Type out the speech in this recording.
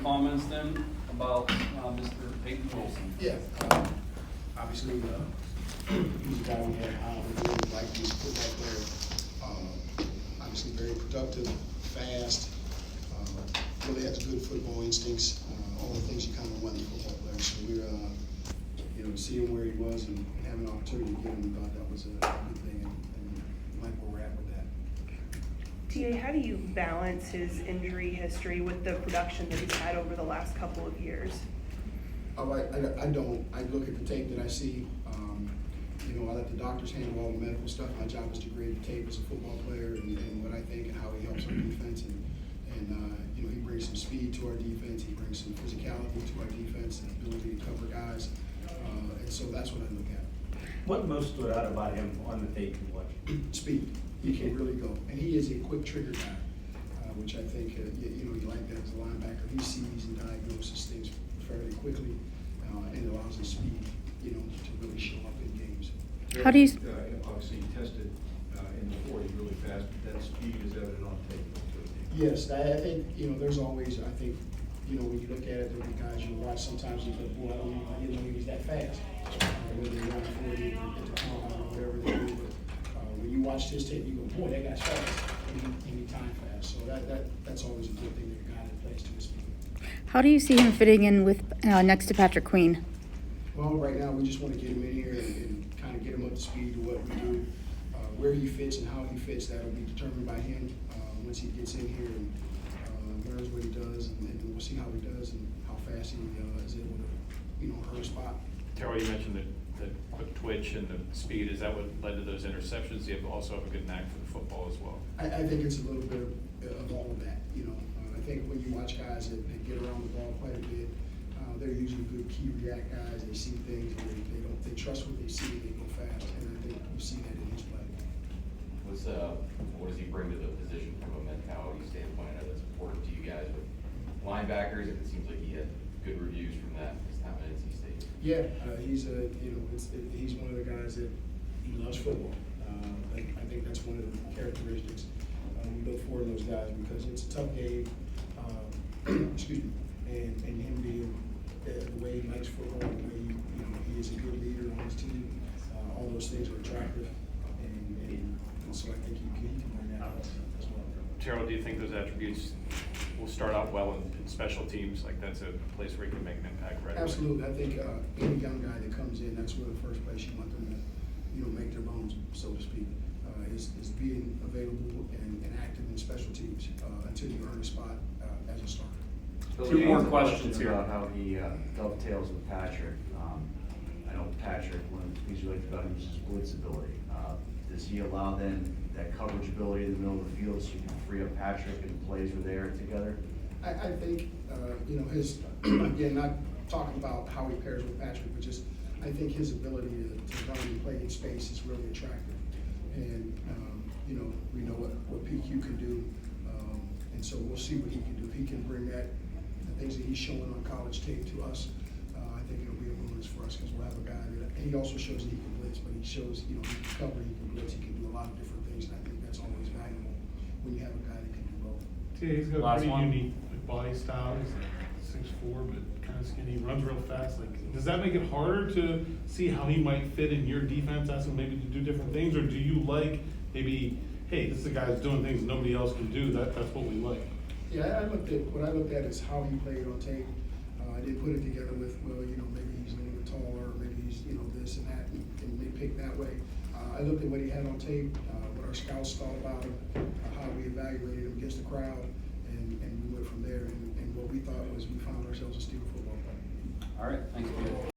comments then about Mr. Payton Wilson? Yeah, obviously, he's a guy we had high on the board, like he's a football player. Obviously very productive, fast, really has good football instincts, all the things you kind of want in a football player. So we're, to see him where he was and have an opportunity to get him, we thought that was a good thing, and like where we're at with that. TA, how do you balance his injury history with the production that he's had over the last couple of years? Oh, I don't. I look at the tape that I see. I let the doctors handle all the medical stuff. My job is to grade the tape as a football player and what I think and how he helps our defense. And he brings some speed to our defense. He brings some physicality to our defense and ability to cover guys. And so that's what I look at. What most stood out about him on the tape you watched? Speed. He can really go. And he is a quick trigger guy, which I think, you like that as a linebacker. He sees and diagnoses things fairly quickly and allows his speed, to really show up in games. How do you? Obviously, he tested in the 40 really fast, but that speed is evident on tape. Yes, I think, there's always, I think, when you look at it, there'll be guys you watch sometimes you think, boy, I didn't know he was that fast. Whether they run 40 or get the combine or whatever they do. But when you watch his tape, you go, boy, that guy's fast. Anytime fast. So that's always a good thing that a guy that plays to his speed. How do you see him fitting in with next to Patrick Queen? Well, right now, we just want to get him in here and kind of get him up to speed to what we do. Where he fits and how he fits, that'll be determined by him once he gets in here and learns what he does, and we'll see how he does and how fast he is able to, earn a spot. Teryl, you mentioned the quick twitch and the speed. Is that what led to those interceptions? You also have a good knack for the football as well. I think it's a little bit of all of that. I think when you watch guys that get around the ball quite a bit, they're usually good key react guys. They see things and they trust what they see. They go fast, and I think you see that in his play. What does he bring to the position from a mentality standpoint? I know that's important to you guys with linebackers. It seems like he had good reviews from that his time at NC State. Yeah, he's he's one of the guys that he loves football. I think that's one of the characteristics we look for in those guys because it's a tough game. Excuse me, and him being the way he likes football, the way he is a good leader on his team. All those things are attractive, and so I think he can bring that out as well. Teryl, do you think those attributes will start out well in special teams? Like that's a place where he can make an impact right away? Absolutely. I think any young guy that comes in, that's where the first place you want them to, make their bones, so to speak, is being available and active in special teams until you earn a spot as a starter. Two more questions here. About how he dovetails with Patrick. I know Patrick, one of the things you liked about him is his blitz ability. Does he allow then that coverage ability in the middle of the field so you can free up Patrick and plays were there together? I think, his, again, not talking about how he pairs with Patrick, but just I think his ability to run and play in space is really attractive. And, we know what PQ can do. And so we'll see what he can do. If he can bring the things that he's showing on college tape to us, I think it'll be a bonus for us because we'll have a guy that, and he also shows that he can blitz, but he shows, he can cover, he can blitz, he can do a lot of different things. And I think that's always valuable when you have a guy that can do both. Yeah, he's got a Last pretty one. unique body style. He's like 6'4", but kind of skinny. He runs real fast. Like, does that make it harder to see how he might fit in your defense? Ask him maybe to do different things, or do you like maybe, hey, this is a guy that's doing things nobody else can do. That's what we like. Yeah, what I looked at is how he played on tape. I didn't put it together with, well, maybe he's a little bit taller, or maybe he's, this and that, and they picked that way. I looked at what he had on tape, what our scouts thought about him, how we evaluated him against the crowd, and we went from there. And what we thought was we found ourselves a Steeler football player. All right, thanks, Peter.